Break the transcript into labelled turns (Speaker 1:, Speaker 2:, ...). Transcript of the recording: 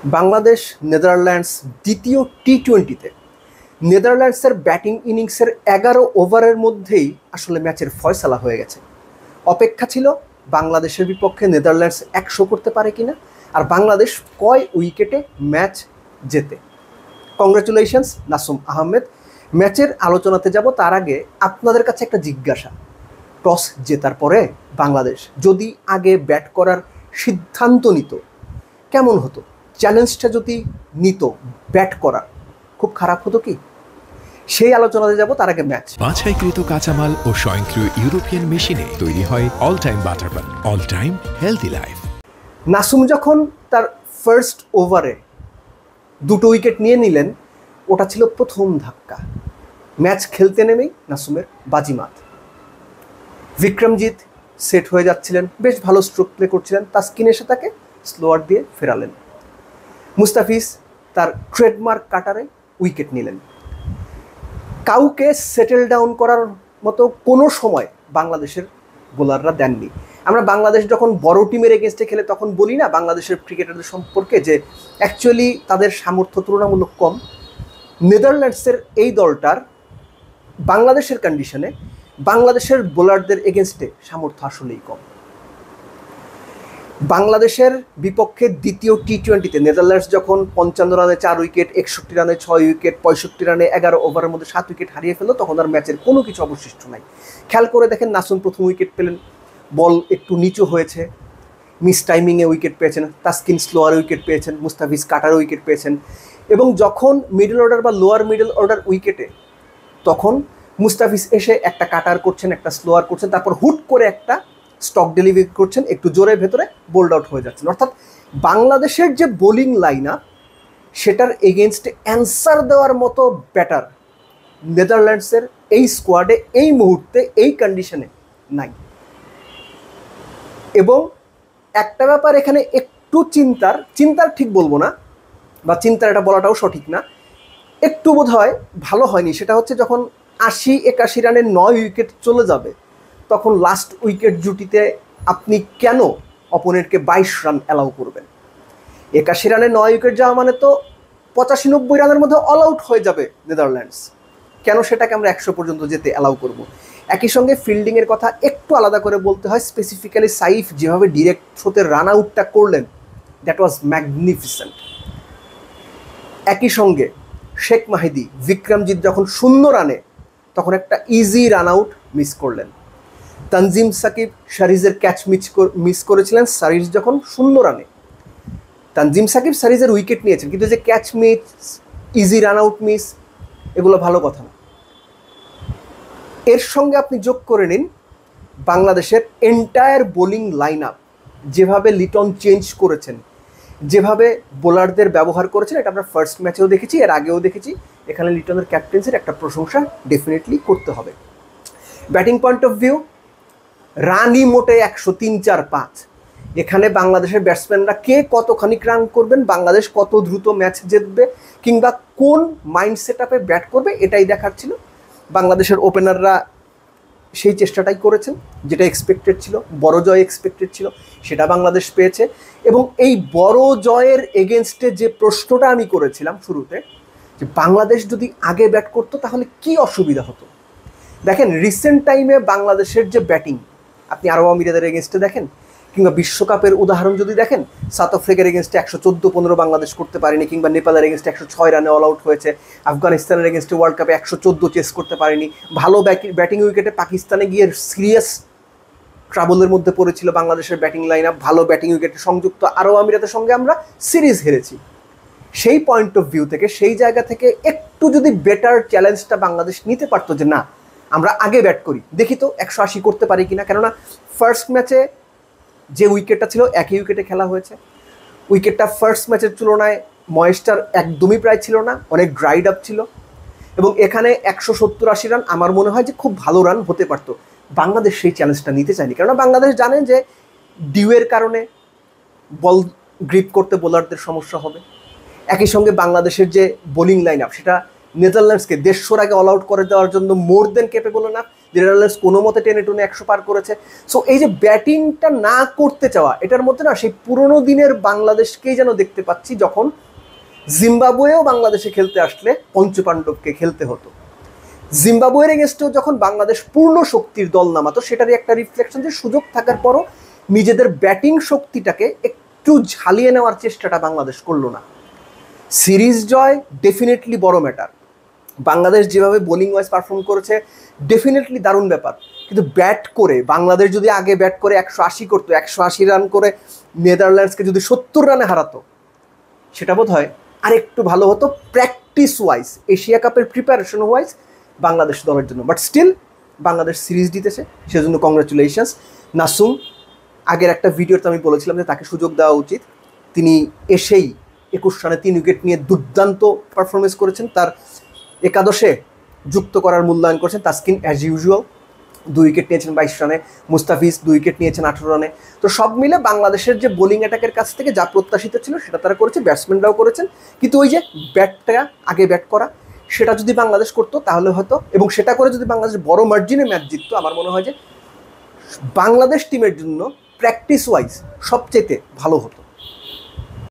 Speaker 1: Bangladesh Netherlands দ্বিতীয় টি-20-তে নেদারল্যান্ডসের batting ইনিংসের 11 ওভারের মধ্যেই আসলে ম্যাচের ফয়সালা হয়ে গেছে। অপেক্ষা ছিল বাংলাদেশের বিপক্ষে নেদারল্যান্ডস 100 করতে পারে কিনা, আর বাংলাদেশ কয় উইকেটে ম্যাচ জেতে। কংগ্রাচুলেশনস নাসুম আহমেদ। ম্যাচের আলোচনাতে যাব তার আগে আপনাদের কাছে একটা জিজ্ঞাসা। টস জেতার পরে বাংলাদেশ যদি আগে ব্যাট করার সিদ্ধান্ত নিত কেমন হতো? চ্যালেঞ্জটা যদি নিত ব্যাট করার, খুব খারাপ হতো কি? সেই আলোচনাতে যাব, তার আগে ম্যাচ।
Speaker 2: বাছাইকৃত কাঁচামাল ও স্বয়ংক্রিয় ইউরোপিয়ান মেশিনে তৈরি হয় all time butter bun, all time healthy life.
Speaker 1: Nasum যখন তার ফার্স্ট ওভারে 2টো উইকেট নিয়ে নিলেন, ওটা ছিল প্রথম ধাক্কা। ম্যাচ খেলতে নেমেই নাসুমের বাজিমাত। বিক্রমজিৎ সেট হয়ে যাচ্ছিলেন, বেশ ভালো স্ট্রোক প্লে করছিলেন, তাসকিন এসে তাকে স্লোয়ার দিয়ে ফেরালেন। মুস্তাফিজ তার ট্রেডমার্ক কাটারে উইকেট নিলেন। কাউকে সেটেল ডাউন করার মতো কোনো সময় বাংলাদেশের বোলাররা দেননি। আমরা বাংলাদেশ যখন বড় টিমের এগেনস্টে খেলে তখন বলি না বাংলাদেশের ক্রিকেটারদের সম্পর্কে যে অ্যাকচুয়ালি তাদের সামর্থ্য তুলনামূলক কম। নেদারল্যান্ডসের এই দলটার বাংলাদেশের কন্ডিশনে বাংলাদেশের বোলারদের এগেনস্টে সামর্থ্য আসলেই কম। বাংলাদেশের বিপক্ষে দ্বিতীয় টি-20-তে নেদারল্যান্ডস যখন 55 রানে 4 উইকেট, 61 রানে 6 উইকেট, 65 রানে 11 ওভারের মধ্যে 7 উইকেট হারিয়ে ফেললো, তখন আর ম্যাচের কোনো কিছু অবশিষ্ট নাই। খেয়াল করে দেখেন, নাসুম প্রথম উইকেট পেলেন, বল একটু নিচু হয়েছে, মিস টাইমিংয়ে উইকেট পেয়েছেন, তাসকিন স্লোয়ার উইকেট পেয়েছেন, মুস্তাফিজ কাটার উইকেট পেয়েছেন। এবং যখন মিডল অর্ডার বা লোয়ার মিডল অর্ডার উইকেটে, তখন মুস্তাফিজ এসে একটা কাটার করছেন, একটা স্লোয়ার করছেন, তারপর হুট করে একটা স্টক ডেলিভারি করছেন, একটু জোরে ভেতরে বোল্ড আউট হয়ে যাচ্ছেন। অর্থাৎ বাংলাদেশের যে বোলিং লাইন আপ, সেটার এগেনস্টে অ্যান্সার দেওয়ার মতো ব্যাটার নেদারল্যান্ডসের এই স্কোয়াডে এই মুহূর্তে এই কন্ডিশনে নাই। এবং একটা ব্যাপার এখানে একটু চিন্তার ঠিক বলবো না, বা চিন্তার এটা বলাটাও সঠিক না, একটু বোধ হয় ভালো হয়নি। সেটা হচ্ছে যখন 80-81 রানে 9 উইকেট চলে যাবে, তখন লাস্ট উইকেট জুটিতে আপনি কেন অপোনেন্টকে 22 রান অ্যালাউ করবেন? 81 রানে 9 উইকেট যাওয়া মানে তো 85-90 রানের মধ্যে অল আউট হয়ে যাবে নেদারল্যান্ডস। কেন সেটাকে আমরা 100 পর্যন্ত যেতে অ্যালাউ করব? একই সঙ্গে ফিল্ডিংয়ের কথা একটু আলাদা করে বলতে হয়। স্পেসিফিক্যালি সাইফ যেভাবে ডিরেক্ট থ্রোতে রান আউটটা করলেন, দ্যাট ওয়াজ ম্যাগনিফিসেন্ট। একই সঙ্গে শেখ মাহিদি, বিক্রমজিৎ যখন 0 রানে, তখন একটা ইজি রান আউট মিস করলেন। তানজিম সাকিব সারিজের ক্যাচ মিস করেছিলেন সারিজ যখন 0 রানে। তানজিম সাকিব সারিজের উইকেট নিয়েছেন, কিন্তু যে catch miss, easy run out miss, এগুলো ভালো কথা না। এর সঙ্গে আপনি যোগ করে নিন বাংলাদেশের এন্টায়ার বোলিং লাইন আপ, যেভাবে লিটন চেঞ্জ করেছেন, যেভাবে বোলারদের ব্যবহার করেছেন, এটা আমরা ফার্স্ট ম্যাচেও দেখেছি, এর আগেও দেখেছি। এখানে লিটনের ক্যাপ্টেন্সির একটা প্রশংসা ডেফিনেটলি করতে হবে। ব্যাটিং পয়েন্ট অফ ভিউ, রানই মোটে 103, 4, 5। এখানে বাংলাদেশের ব্যাটসম্যানরা কে কতখানি রান করবেন, বাংলাদেশ কত দ্রুত ম্যাচ জিতবে, কিংবা কোন মাইন্ড সেট আপে ব্যাট করবে, এটাই দেখার ছিল। বাংলাদেশের ওপেনাররা সেই চেষ্টাটাই করেছেন, যেটা এক্সপেক্টেড ছিল। বড় জয় এক্সপেক্টেড ছিল, সেটা বাংলাদেশ পেয়েছে। এবং এই বড় জয়ের এগেনস্টে যে প্রশ্নটা আমি করেছিলাম শুরুতে, যে বাংলাদেশ যদি আগে ব্যাট করতো তাহলে কি অসুবিধা হতো। দেখেন, রিসেন্ট টাইমে বাংলাদেশের যে ব্যাটিং, আপনি আরব আমিরাতের এগেনস্টে দেখেন, কিংবা বিশ্বকাপের উদাহরণ যদি দেখেন, সাউথ আফ্রিকার এগেনস্টে 114-15 বাংলাদেশ করতে পারেনি, কিংবা নেপালের এগেনস্টে 106 রানে অল আউট হয়েছে, আফগানিস্তানের এগেনস্টে ওয়ার্ল্ড কাপে 114 চেস করতে পারেনি। ভালো ব্যাটিং উইকেটে পাকিস্তানে গিয়ে সিরিয়াস ট্রাবলের মধ্যে পড়েছিল বাংলাদেশের ব্যাটিং লাইন আপ। ভালো ব্যাটিং উইকেটে সংযুক্ত আরব আমিরাতের সঙ্গে আমরা সিরিজ হেরেছি। সেই পয়েন্ট অফ ভিউ থেকে, সেই জায়গা থেকে একটু যদি বেটার চ্যালেঞ্জটা বাংলাদেশ নিতে পারতো, যে না আমরা আগে ব্যাট করি, দেখি তো 180 করতে পারি কিনা। কেননা ফার্স্ট ম্যাচে যে উইকেটটা ছিল, একই উইকেটে খেলা হয়েছে। উইকেটটা ফার্স্ট ম্যাচের তুলনায় ময়েস্টার একদমই প্রায় ছিল না, অনেক ড্রাইড আপ ছিল। এবং এখানে 170-80 রান আমার মনে হয় যে খুব ভালো রান হতে পারতো। বাংলাদেশ সেই চ্যালেঞ্জটা নিতে চায়নি, কেননা বাংলাদেশ জানেন যে ডিউয়ের কারণে বল গ্রিপ করতে বোলারদের সমস্যা হবে। একই সঙ্গে বাংলাদেশের যে বোলিং লাইন আপ, সেটা নেদারল্যান্ডসকে 150 আগে অল আউট করে দেওয়ার জন্য মোর দেন ক্যাপেবল না। নেদারল্যান্ডস কোনো মতে টেনে টুনে 100 পার করেছে। সো এই যে ব্যাটিংটা না করতে চাওয়া, এটার মধ্যে না সেই পুরোনো দিনের বাংলাদেশকেই যেন দেখতে পাচ্ছি, যখন জিম্বাবুয়েও বাংলাদেশে খেলতে আসলে পঞ্চপাণ্ডবকে খেলতে হতো। জিম্বাবুয়ের এগেনস্টেও যখন বাংলাদেশ পূর্ণ শক্তির দল নামাতো, সেটারই একটা রিফ্লেকশন যে সুযোগ থাকার পরও নিজেদের ব্যাটিং শক্তিটাকে একটু ঝালিয়ে নেওয়ার চেষ্টাটা বাংলাদেশ করলো না। সিরিজ জয় ডেফিনেটলি বড় ম্যাটার, বাংলাদেশ যেভাবে বোলিং ওয়াইজ পারফর্ম করেছে ডেফিনেটলি দারুণ ব্যাপার, কিন্তু ব্যাট করে বাংলাদেশ যদি আগে ব্যাট করে 180 করতো, 180 রান করে নেদারল্যান্ডসকে যদি 70 রানে হারাতো, সেটা বোধ হয় আরেকটু ভালো হতো প্র্যাকটিস ওয়াইজ, এশিয়া কাপের প্রিপারেশন ওয়াইজ বাংলাদেশ দলের জন্য। বাট স্টিল বাংলাদেশ সিরিজ জিতেছে, সেজন্য কংগ্রাচুলেশনস। নাসুম, আগের একটা ভিডিওতে আমি বলেছিলাম যে তাকে সুযোগ দেওয়া উচিত, তিনি এসেই 21 রানে 3 উইকেট নিয়ে দুর্দান্ত পারফরমেন্স করেছেন, তার একাদশে যুক্ত করার মূল্যায়ন করেছেন। তাসকিন অ্যাজ ইউজুয়াল 2 উইকেট নিয়েছেন 22 রানে, মুস্তাফিজ 2 উইকেট নিয়েছেন 18 রানে। তো সব মিলে বাংলাদেশের যে বোলিং অ্যাটাকের কাছ থেকে যা প্রত্যাশিত ছিল সেটা তারা করেছে, ব্যাটসম্যানরাও করেছেন, কিন্তু ওই যে ব্যাটটা আগে ব্যাট করা, সেটা যদি বাংলাদেশ করতো তাহলে হয়তো, এবং সেটা করে যদি বাংলাদেশ বড় মার্জিনে ম্যাচ জিততো, আমার মনে হয় যে বাংলাদেশ টিমের জন্য প্র্যাকটিস ওয়াইজ সবচেয়ে ভালো হতো।